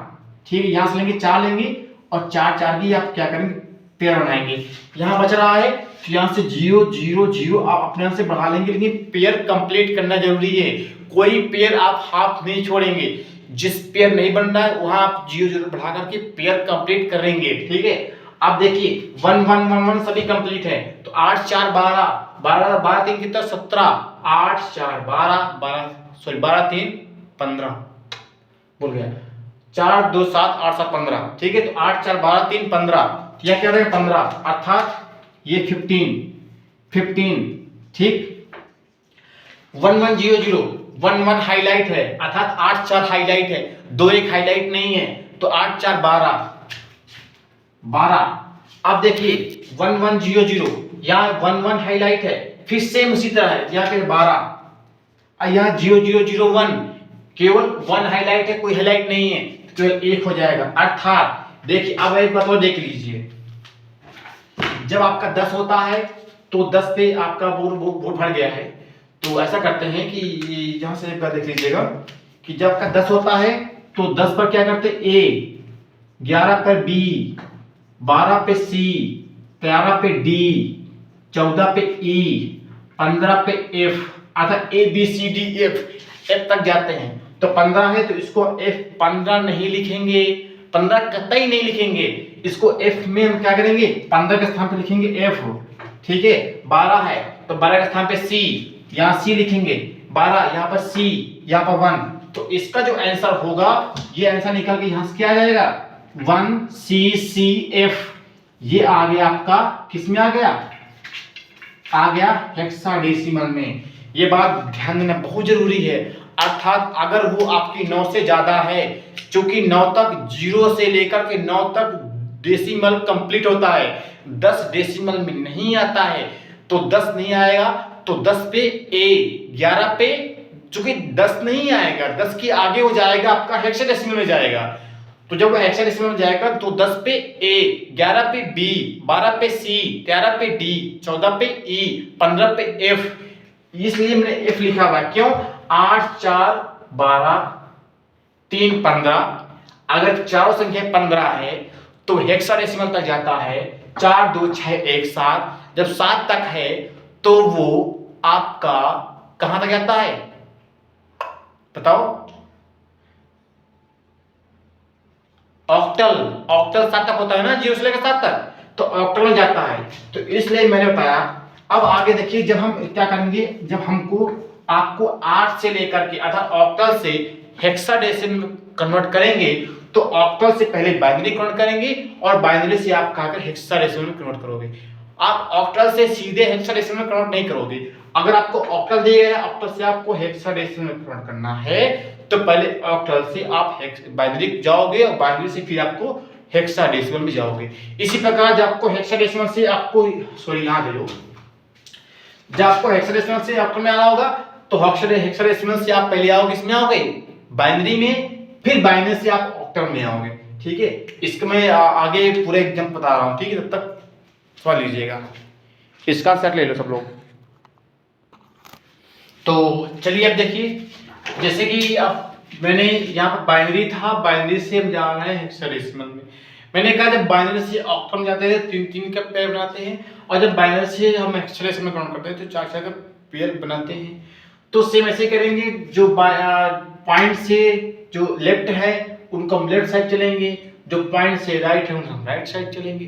ठीक है, यहाँ से लेंगे 4 लेंगे और 4 4 की आप क्या करेंगे, पेयर बनाएंगे। यहाँ बच रहा है तो यहाँ से 0 0 0 आप अपने आप से बढ़ा लेंगे, लेकिन पेयर कंप्लीट करना जरूरी है, कोई पेयर आप हाफ नहीं छोड़ेंगे, जिस पेयर नहीं बन रहा है वहां आप 0 0 बढ़ा करके पेयर कंप्लीट करेंगे, ठीक है। अब देखिए 1 1 1 1 सभी कंप्लीट है, तो 8 4 12 12 12 3 कितना 17, 8 4 12 12 सॉरी 12 3 15 बोल गया, 4 2 7 8 7 15, ठीक है। तो 8 4 12 3 15, यह क्या रहेगा 15, अर्थात ये 15, ठीक। 1 1 0 0 1 1 हाईलाइट है, अर्थात 8 4 हाईलाइट है, 2 1 हाईलाइट नहीं है, तो 8 4 12 12। अब देखिए 1 1 0 0 यहाँ 1 1 हाईलाइट है, फिर सेम उसी तरह है, यहाँ पे 12, यहाँ 0 0 0 1 केवल 1 हाईलाइट है, कोई हाईलाइट नहीं है, तो केवल 1 हो जाएगा। अर्थात देखिए अब एक बात और देख लीजिए, जब आपका 10 होता है तो 10 पे आपका बोर्ड भर गया है, तो ऐसा करते हैं कि यहां से एक बार देख लीजिएगा कि जब आपका 10 होता है तो 10 पर क्या करते ए, 11 पर बी, 12 पे सी, 13 पे डी, 14 पे ई, 15 पे एफ, अर्थात A B C D F तक जाते हैं। तो 15 है तो इसको एफ 15 नहीं लिखेंगे, 15 कतई नहीं लिखेंगे, इसको एफ में हम क्या करेंगे, 15 के स्थान पे लिखेंगे एफ, ठीक है। 12 है तो 12 के स्थान पे सी, यहाँ सी लिखेंगे, 12 यहाँ पर सी, यहाँ पर 1, तो इसका जो आंसर होगा ये आंसर निकल के यहाँ से क्या आ जाएगा 1 सी सी एफ, ये आ गया आपका, किस में आ गया आ गया हेक्साडेसिमल में। ये बात ध्यान देना बहुत जरूरी है। अर्थात अगर वो आपकी 9 से ज्यादा है, क्योंकि 9 तक 0 से लेकर के 9 तक डेसिमल कंप्लीट होता है, 10 डेसिमल में नहीं आता है तो 10 नहीं आएगा, तो 10 पे ए, 11 पे चूंकि 10 नहीं आएगा, 10 के आगे हो जाएगा आपका हेक्साडेसिमल में जाएगा। तो जब वो हेक्साडेसिमल में जाएगा तो 10 पे ए, 11 पे बी, 12 पे सी, 13 पे डी, 14 पे ई, 15 पे एफ। इसलिए मैंने एफ लिखा हुआ है। क्यों? 8 4 12 3 15। अगर चारों संख्या 15 है तो हेक्साडेसिमल तक जाता है। 4 2 6 1 7। जब 7 तक है तो वो आपका कहां तक जाता है बताओ? ऑक्टल। ऑक्टल 7 तक होता है ना, 0 से लेकर 7 तक, तो ऑक्टल में जाता है। तो इसलिए मैंने बताया। अब आगे देखिए, जब हम क्या करेंगे, जब हमको आपको 8 से लेकर के अर्थात ऑक्टल से हेक्साडेसिमल कन्वर्ट करेंगे तो ऑक्टल से पहले बाइनरी कन्वर्ट करेंगे और बाइनरी से आप कहकर हेक्साडेसिमल में कन्वर्ट करोगे। आप ऑक्टल से सीधे हेक्साडेसिमल में कन्वर्ट नहीं करोगे। अगर आपको ऑक्टल दिया गया है, ऑक्टल से आपको हेक्साडेसिमल में कन्वर्ट करना है तो पहले ऑक्टल से आप बाइनरी जाओगे और बाइनरी से फिर आपको हेक्साडेसिमल में जाओगे। इसी प्रकार जब आपको हेक्साडेसिमल से आपको यहां दे लो, जब आपको हेक्साडेसिमल से ऑक्टल में आना होगा तो हेक्साडेसिमल से आप पहले आओगे, इसमें आओगे बाइनरी में, फिर बाइनरी से आप ऑक्टल में आओगे। ठीक है, इसको मैं आगे पूरे एकदम बता रहा हूं। ठीक है, तब तक सवाल लीजिएगा। इसका सेट ले लो सब लोग। तो चलिए अब देखिए, जैसे कि अब मैंने यहाँ पर बाइनरी था, बाइनरी से हम जा रहे हैं हेक्साडेसिमल में। मैंने कहा जब बाइनरी से ऑक्टल में जाते हैं 3-3 का पेयर बनाते हैं, और जब बाइनरी से हम हेक्साडेसिमल में काउंट करते हैं तो 4-4 का पेयर बनाते हैं। तो सेम ऐसे करेंगे, जो पॉइंट से जो लेफ्ट है उनको हम लेफ्ट साइड चलेंगे, जो पॉइंट से राइट है उनको हम राइट साइड चलेंगे।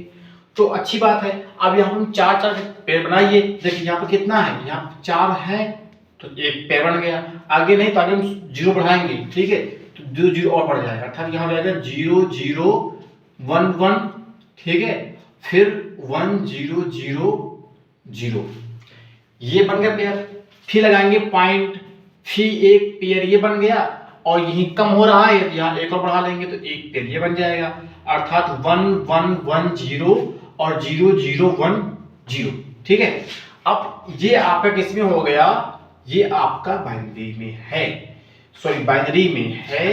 तो अच्छी बात है। अब यहाँ हम 4-4 पेयर बनाइए। देखिए यहाँ पर कितना है, यहाँ पर 4 है तो एक पेयर बन गया। आगे नहीं तो आगे हम 0 बढ़ाएंगे। ठीक है, तो 2 0 और बढ़ जाएगा, अर्थात यहाँ हो जाएगा 0 0 1 1। ठीक है, फिर 1 0 0 0, ये बन गया पेयर। फिर लगाएंगे पॉइंट, फिर एक पेयर ये बन गया, और यही कम हो रहा है तो यहाँ एक और बढ़ा लेंगे तो एक पेयर ये बन जाएगा, अर्थात 1 1 1 0 और 0 0 1 0। ठीक है, अब ये आपका किस में हो गया, ये आपका बाइनरी में है, सॉरी बाइनरी में है।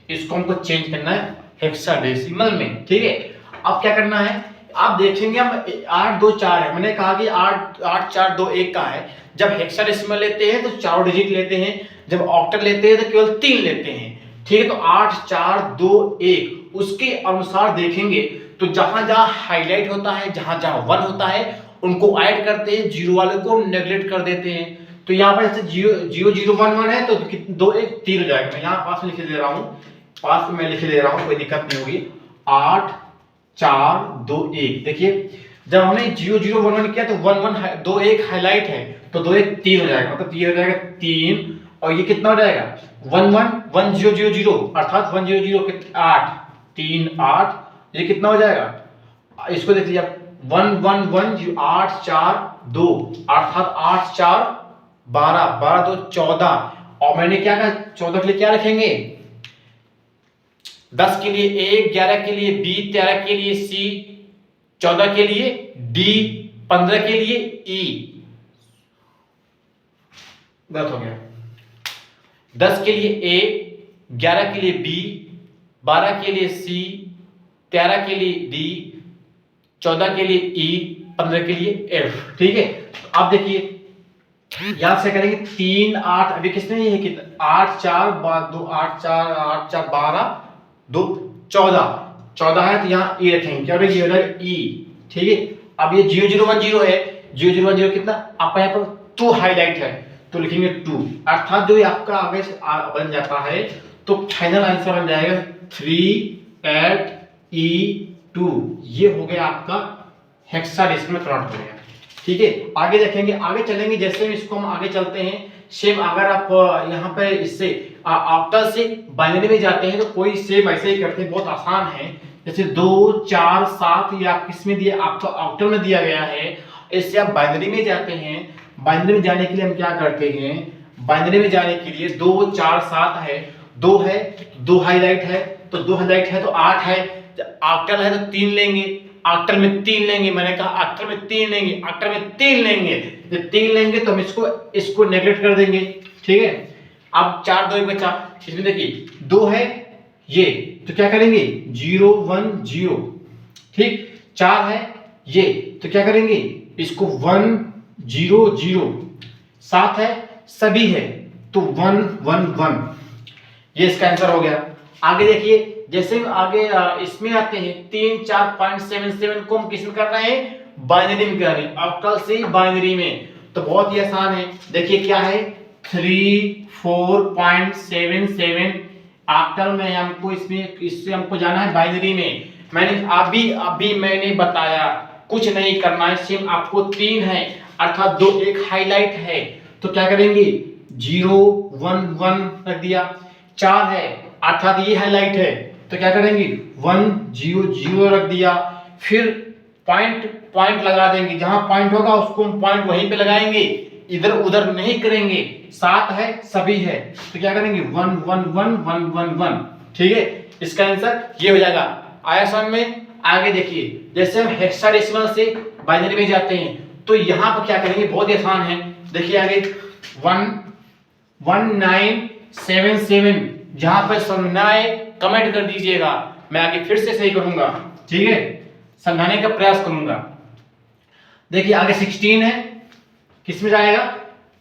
इसको हमको चेंज करना है हेक्साडेसिमल में। ठीक है, अब क्या करना है, आप देखेंगे हम 8 2 4 है। मैंने कहा कि 8 8 4 2 1 का है। जब हेक्साडेसिमल लेते हैं तो 4 डिजिट लेते हैं, जब ऑक्टल लेते हैं तो केवल 3 लेते हैं। ठीक है, तो 8 4 2 1 उसके अनुसार देखेंगे तो जहां जहां हाईलाइट होता है, जहां जहां 1 होता है उनको ऐड करते हैं, 0 वाले को नेगलेक्ट कर देते हैं। तो यहाँ पर जैसे 0 0 1 1 है तो 2 1 3 हो जाएगा। मैं यहाँ पास में लिख दे रहा हूँ, पास में मैं लिख दे रहा हूँ, कोई दिक्कत नहीं होगी। 8 4 2 1। देखिए जब हमने 0 0 1 1 किया तो 1 1 2 1 हाईलाइट है तो 2 1 3 हो जाएगा, मतलब ये हो जाएगा 3, और ये कितना हो जाएगा 1 1 1 0 0 0, अर्थात 1 0 0 8 3 8, ये कितना हो जाएगा, इसको देख लीजिए 1 1 1 8 4 2, अर्थात 8 4 12 12 2 14। और मैंने क्या कहा 14 के लिए क्या रखेंगे, 10 के लिए ए, 11 के लिए बी, 13 के लिए सी, 14 के लिए डी, 15 के लिए ई। गलत हो गया, 10 के लिए ए, 11 के लिए बी, 12 के लिए सी, 13 के लिए डी, 14 के लिए ई, 15 के लिए एफ। ठीक है, तो आप देखिए यहां से करेंगे 3 8, अभी किसने ये है कि 8 4 2 8 4 8 4 12 2 14 14 है तो यहाँ ई रखेंगे, क्या ये हो जाएगा ई। ठीक है, अब ये 0 0 1 0 है, 0 0 1 0 कितना आपका यहाँ पर 2 हाईलाइट है तो लिखेंगे 2, अर्थात जो आपका आगे से बन जाता है तो फाइनल आंसर बन जाएगा 3 8 E 2। ये हो गया आपका हेक्साडेसिमल में कन्वर्ट हो गया। ठीक है, आगे देखेंगे, आगे चलेंगे, जैसे इसको हम आगे चलते हैं सेम। अगर आप यहाँ पे इससे ऑक्टल से बाइनरी में जाते हैं तो कोई सेम ऐसे ही करते हैं, बहुत आसान है। जैसे 2 4 7 ये आप किस में दिया, आपका ऑक्टल में दिया गया है, इससे आप बाइनरी में जाते हैं। बाइनरी में जाने के लिए हम क्या करते हैं, बाइनरी में जाने के लिए 2 4 7 है, 2 है, 2 हाईलाइट है, तो 2 हाईलाइट है तो 8 है, ऑक्टल है तो 3 लेंगे, ऑक्टल में 3 लेंगे, मैंने कहा ऑक्टल में 3 लेंगे, ऑक्टल में 3 लेंगे, जब 3 लेंगे तो हम इसको नेगलेक्ट कर देंगे, ठीक है। अब 4 2 1 बचा, इसमें देखिए 2 है ये, तो क्या करेंगे 0 1 0, ठीक। 4 है ये, तो क्या करेंगे इसको 1 0 0। 7 है सभी है तो 1 1 1, ये इसका आंसर हो गया। आगे देखिए, जैसे आगे इसमें आते हैं 3 4.77 को हम किसमें कर रहे हैं, बाइनरी में कर रहे हैं, ऑक्टल से बाइनरी में, तो बहुत ही आसान है। देखिए क्या है 34.77 ऑक्टल में, हमको इससे हमको जाना है बाइनरी में। मैंने अभी मैंने बताया कुछ नहीं करना है, सिर्फ आपको 3 है अर्थात 2 एक हाईलाइट है, तो क्या करेंगे 0 1 1 रख दिया। 4 है अर्थात ये हाईलाइट है, तो क्या करेंगे 1 0 0 रख दिया। फिर पॉइंट लगा देंगे, जहां पॉइंट होगा उसको हम पॉइंट वहीं पे लगाएंगे, इधर उधर नहीं करेंगे। 7 है सभी है, तो क्या करेंगे 1 1 1 1 1 1, ठीक है। इसका आंसर ये हो जाएगा। आया समझ में? आगे देखिए, जैसे हम हेक्साडेसिमल से बाइनरी में जाते हैं तो यहां पर क्या करेंगे, बहुत ही आसान है। देखिए आगे 1977, जहां पर समझना है कमेंट कर दीजिएगा, मैं आगे फिर से सही करूंगा, ठीक है, समझाने का प्रयास करूंगा। देखिए आगे 16 है, किस में जाएगा,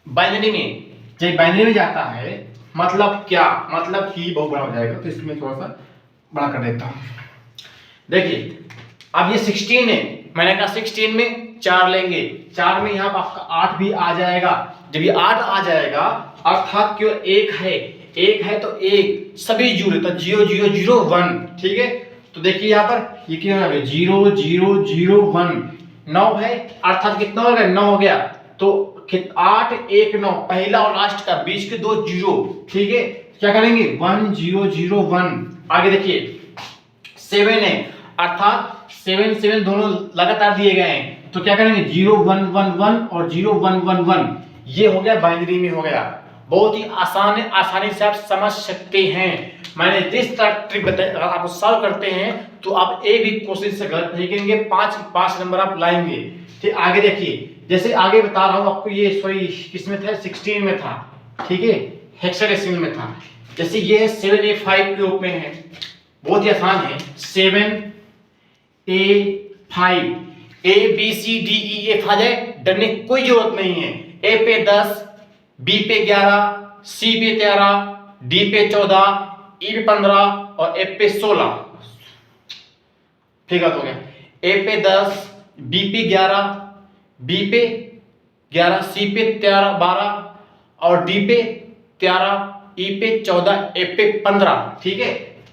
बाइनरी में। जब बाइनरी में जाता है मतलब क्या, मतलब कि बहुत बड़ा हो जाएगा, तो इसमें थोड़ा सा बड़ा कर देता हूं। देखिए अब ये 16 है, मैंने कहा 16 में 4 लेंगे, 4 में यहां पर आपका 8 भी आ जाएगा। जब ये 8 आ जाएगा अर्थात क्यों 1 है तो 1 सभी जुड़े, तो 0 0 0 1, ठीक है। तो देखिए यहां पर ये क्या है 0 0 0 1, 9 है अर्थात कितना हो गया 9 हो गया, तो 8 1 9, पहला और लास्ट का बीच के 2 0, ठीक है। क्या करेंगे 1 0 0 1। आगे देखिए 7 है अर्थात 7 7 दोनों लगातार दिए गए हैं, तो क्या करेंगे 0 1 1 1 और 0 1 1 1, ये हो गया बाइनरी में हो गया। बहुत ही आसान है, आसानी से आप समझ सकते हैं। मैंने जिस तरह ट्रिक बताई, अगर आप सॉल्व करते हैं तो आप एक भी क्वेश्चन से गलत नहीं करेंगे, 5 नंबर आप लाएंगे। ठीक, आगे देखिए, जैसे आगे बता रहा हूं आपको, ये सॉरी किसमें था 16 में था, ठीक है, हेक्साडेसिमल में था। जैसे ये 7A5 के रूप में है, बहुत ही आसान है। 7A5, ABCDEF आ जाए, डरने की कोई जरूरत नहीं है। ए पे 10, बी पे 11, सी पे 13, डी पे 14, ई पे 15 और एफ पे 16, ठीक है, हो गया। ए पे 10, बी पे 11, बी पे 11, सी पे 13 12 और डी पे 13, ई पे 14, एफ पे 15, ठीक है।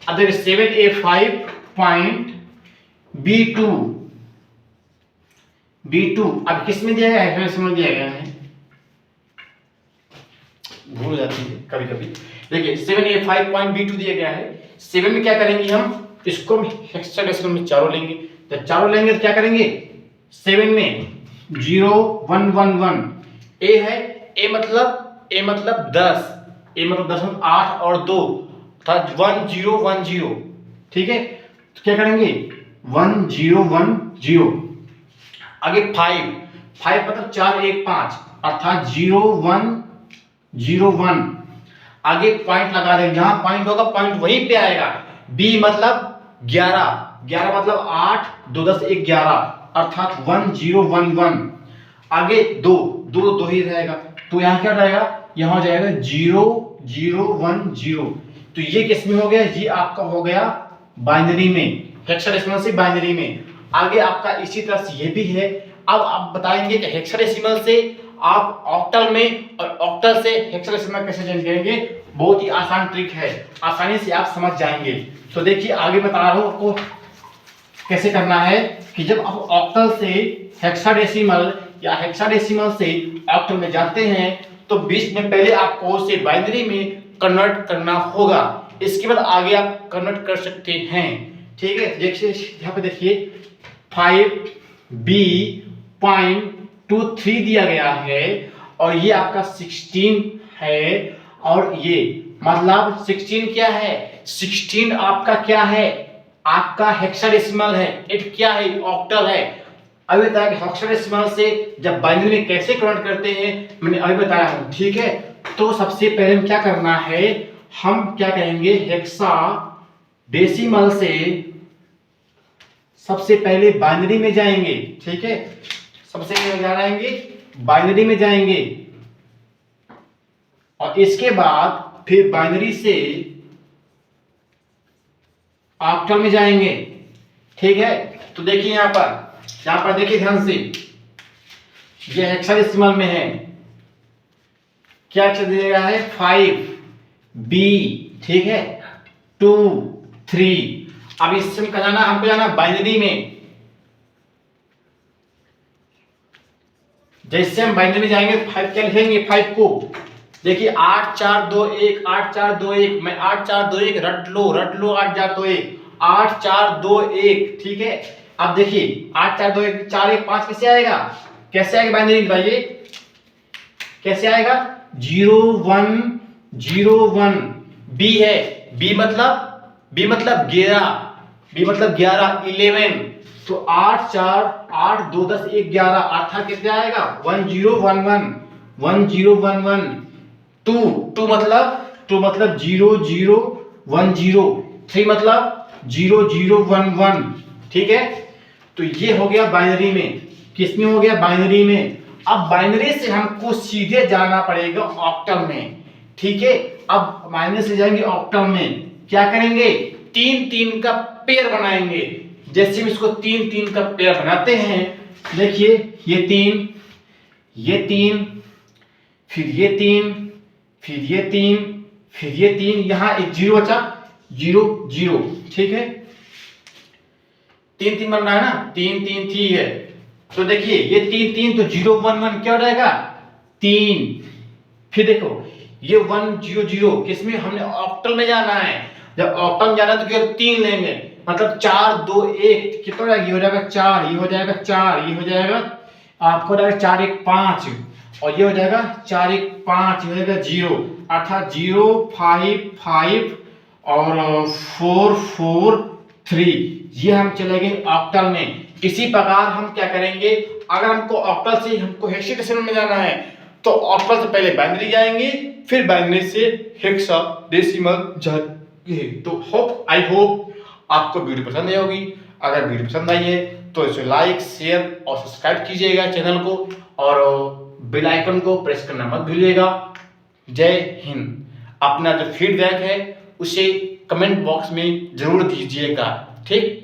अब देखिए 7A5.B2 अब किस में दिया गया है, हेक्साडेसिमल दिया गया है, भूल जाती है कभी कभी। देखिए 7A5.B2 दिया गया है। 7 में क्या करेंगे हम, इसको हेक्साडेसिमल में चारों लेंगे, तो चारों लेंगे तो क्या करेंगे 7 में 0 1 1 1, ए है, ए मतलब 10, ए मतलब 10 में 8 और 2 था 1 0 1 0, ठीक है। तो क्या करेंगे 1 0 1 0। आगे 5 मतलब 4 1 5 अर्थात 0 1 0 1। आगे पॉइंट लगा देंगे, जहां पॉइंट होगा पॉइंट वहीं पे आएगा। बी मतलब 11 मतलब 8 2 10 1 11 अर्थात 1 0 1 1। आगे 2 ही रहेगा, तो यहां क्या रहेगा, यहां हो जाएगा 0 0 1 0। तो ये किस में हो गया, ये आपका हो गया बाइनरी में, हेक्साडेसिमल से बाइनरी में। आगे आपका इसी तरह से ये भी है। अब आप बताएंगे कि हेक्साडेसिमल से आप ऑक्टल में और ऑक्टल से हेक्साडेसिमल कैसे चेंज करेंगे। बहुत ही आसान ट्रिक है, आसानी से आप समझ जाएंगे। तो देखिए आगे बता रहा हूं आपको कैसे करना है कि जब आप ऑक्टल से हेक्साडेसिमल या हेक्साडेसिमल से ऑक्टल में जाते हैं तो बीच में पहले आपको उसे बाइनरी में कन्वर्ट करना होगा, इसके बाद आगे आप कन्वर्ट कर सकते हैं, ठीक है। देखिए यहाँ पे देखिए 5B.2 2 3 दिया गया है और ये आपका 16 है और ये मतलब 16 क्या है, 16 आपका क्या है, आपका हेक्साडेसिमल है। 8 क्या है, ऑक्टल है। अभी बताया कि हेक्साडेसिमल से जब बाइनरी में कैसे कन्वर्ट करते हैं मैंने अभी बताया हूं, ठीक है। तो सबसे पहले क्या करना है, हम क्या कहेंगे, हेक्साडेसिमल से सबसे पहले बाइनरी में जाएंगे, ठीक है। सबसे पहले क्या जाएंगे, बाइनरी में जाएंगे और इसके बाद फिर बाइनरी से ऑक्टल में जाएंगे, ठीक है। तो देखिए यहां पर देखिए ध्यान से, ये हेक्साडेसिमल में है, क्या अक्षर दिया गया है, 5 बी, ठीक है, 2 3। अब इससे हमको जाना बाइनरी में। जैसे हम बाइनरी में जाएंगे 5 क्या लिखेंगे, 5 को देखिए 8 4 2 1, 8 4 2 1, मैं 8 4 2 1 रट लो 8 4 2 1, 8 4 2 1, ठीक है। अब देखिए 8 4 2 1 4 1 5 कैसे आएगा, कैसे आएगा बाइनरी में बताइए, कैसे आएगा, 0 1 0 1। बी है, बी मतलब 11, बी मतलब 11 11। तो 8 4 8 2 10 1 11, 8 कितने आएगा, 1 0 1 1 1 0 1 1। 2 मतलब 0 0 1 0। 3 मतलब 0 0 1 1, ठीक है। तो ये हो गया बाइनरी में, किसमें हो गया, बाइनरी में। अब बाइनरी से हमको सीधे जाना पड़ेगा ऑक्टल में, ठीक है। अब बाइनरी से जाएंगे ऑक्टल में, क्या करेंगे, 3 3 का पेयर बनाएंगे। जैसे हम इसको 3 3 का पेयर बनाते हैं, देखिए ये 3 फिर ये 3 फिर ये 3 फिर ये 3, यहां एक 0 बचा, 0 0, ठीक है। 3 3 बनना है ना, 3 3 3 है। तो देखिए ये 3 3 तो 0 1 1 क्या हो जाएगा, 3। फिर देखो ये 1 0 0, किसमें, हमने ऑक्टल में जाना है। जब ऑक्टल में जाना है तो केवल 3 लेंगे, मतलब 4 2 1 कितना हो जाएगा, ये हो जाएगा 4, ये हो जाएगा 4, ये हो जाएगा आपको 4 1 5 और ये हो जाएगा 4 1 5, ये हो जाएगा 0, अर्थात 0 5 5 और 4 4 3। ये हम चले गए ऑक्टल में। इसी प्रकार हम क्या करेंगे, अगर हमको ऑक्टल से हमको हेक्साडेसिमल में जाना है तो ऑक्टल से पहले बाइनरी जाएंगे, फिर बाइनरी से हेक्साडेसिमल जाएंगे। तो आई होप आपको वीडियो पसंद आई होगी। अगर वीडियो पसंद आई है तो इसे लाइक शेयर और सब्सक्राइब कीजिएगा चैनल को और बेल आइकन को प्रेस करना मत भूलिएगा। जय हिंद। अपना जो फीडबैक है उसे कमेंट बॉक्स में जरूर दीजिएगा, ठीक।